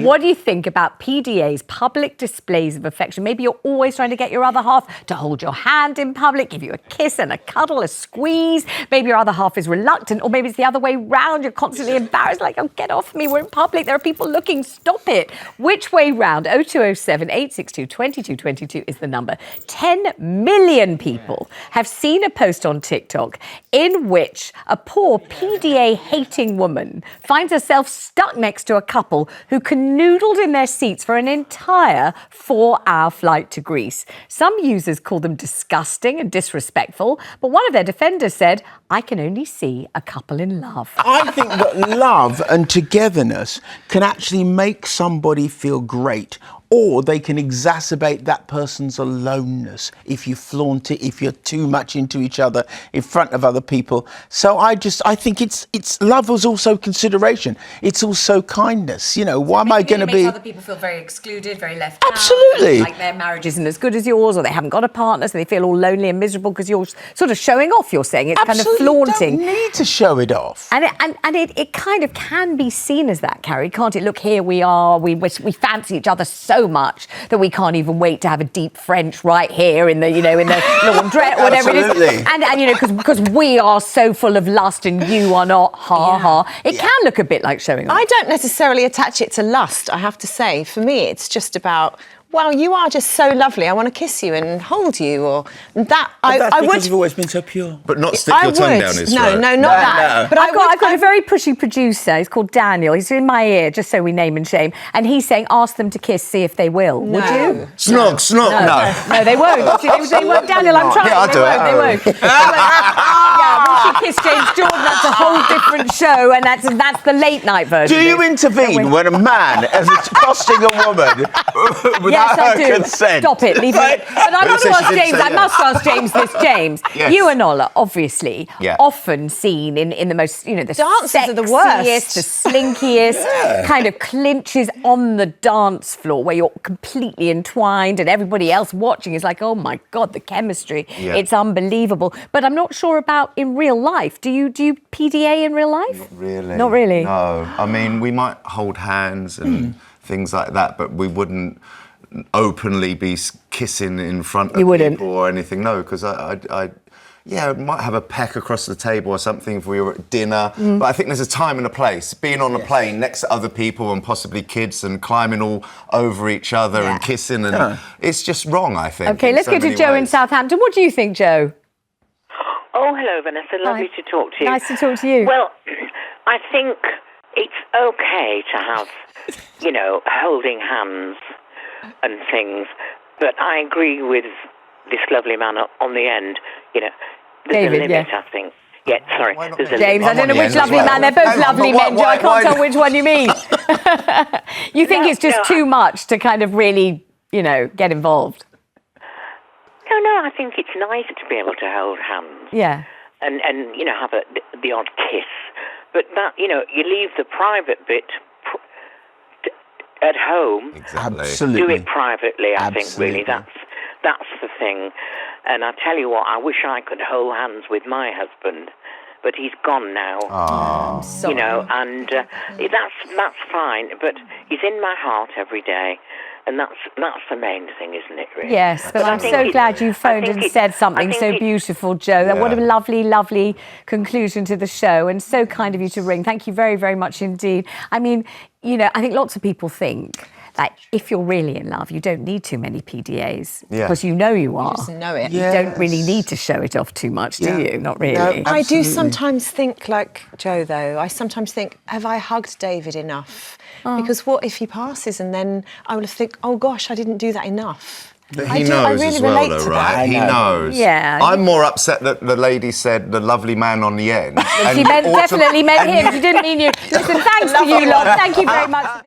What do you think about PDA's, public displays of affection? Maybe you're always trying to get your other half to hold your hand in public, give you a kiss and a cuddle, a squeeze. Maybe your other half is reluctant, or maybe it's the other way round. You're constantly embarrassed, like, oh, get off me, we're in public, there are people looking, stop it. Which way round? 0207 862 2222 is the number. 10 million people have seen a post on TikTok in which a poor PDA-hating woman finds herself stuck next to a couple who canoodled in their seats for an entire 4-hour flight to Greece. Some users call them disgusting and disrespectful, but one of their defenders said, I can only see a couple in love. I think that love and togetherness can actually make somebody feel great, or they can exacerbate that person's aloneness if you flaunt it, if you're too much into each other in front of other people. So I think it's love was also consideration. It's also kindness. You know, why am I going to be? Other people feel very excluded, very left out. Absolutely. Like their marriage isn't as good as yours, or they haven't got a partner, so they feel all lonely and miserable because you're sort of showing off. You're saying it's Absolutely. kind of flaunting. You don't need to show it off. And it kind of can be seen as that, Carrie, can't it? Look, here we are. We fancy each other so much that we can't even wait to have a deep French right here in the laundrette, whatever it is. And because we are so full of lust and you are not. It can look a bit like showing off. I don't necessarily attach it to lust, I have to say. For me, it's just about, well, you are just so lovely, I want to kiss you and hold you, or that. That's because you've always been so pure. But not stick your tongue down his throat. No, not that. But I've got a very pushy producer. He's called Daniel. He's in my ear, just so we name and shame. And he's saying, ask them to kiss, see if they will. No. Would you? Snog. No, they won't. They won't. Daniel, I'm trying. Yeah, I'll do it. They won't. Yeah, we should kiss James Jordan. That's a whole different show, and that's the late night version. Do you intervene when a man is accosting a woman without her consent? Stop it, leave it. But I want to ask James, I must ask James this, James. Yes. You and Ola, obviously, often seen in the most, the dances sexiest, are the worst. the slinkiest, kind of clinches on the dance floor where you're completely entwined and everybody else watching is like, oh my God, the chemistry. Yeah. It's unbelievable. But I'm not sure about in real life. Do you PDA in real life? Not really. Not really? No. I mean, we might hold hands and things like that, but we wouldn't openly be kissing in front of people or anything. No, because I might have a peck across the table or something if we were at dinner. But I think there's a time and a place. Being on a plane next to other people and possibly kids and climbing all over each other and kissing, and it's just wrong, I think. Okay, let's go to Joe in Southampton. What do you think, Joe? Oh, hello, Vanessa. Lovely to talk to you. Nice to talk to you. Well, I think it's okay to have, holding hands and things, but I agree with this lovely man on the end. There's David, a limit, I think. Yeah, sorry. There's a James, limit. I don't know which lovely man. They're both lovely men, Joe. I can't tell which one you mean. You think it's just too much to kind of really, get involved? No, I think it's nice to be able to hold hands. Yeah. And have the odd kiss. But that, you leave the private bit at home. Exactly. Absolutely. Do it privately, I think, Absolutely. really. That's the thing. And I tell you what, I wish I could hold hands with my husband, but he's gone now. Oh. And that's fine, but he's in my heart every day. And that's the main thing, isn't it, really? Yes, but I'm so glad you phoned and said something so beautiful, Joe. Yeah. What a lovely, lovely conclusion to the show, and so kind of you to ring. Thank you very, very much indeed. I mean, I think lots of people think that if you're really in love, you don't need too many PDAs because you are. You just know it. You don't really need to show it off too much, do you? Not really. No, I do sometimes think, like Joe, though, I sometimes think, have I hugged David enough? Because what if he passes and then I will think, oh gosh, I didn't do that enough. But he knows as well, though, right? He knows. Yeah. I'm more upset that the lady said the lovely man on the end. She definitely meant him. She didn't mean you. Listen, thanks to you lot. Thank you very much.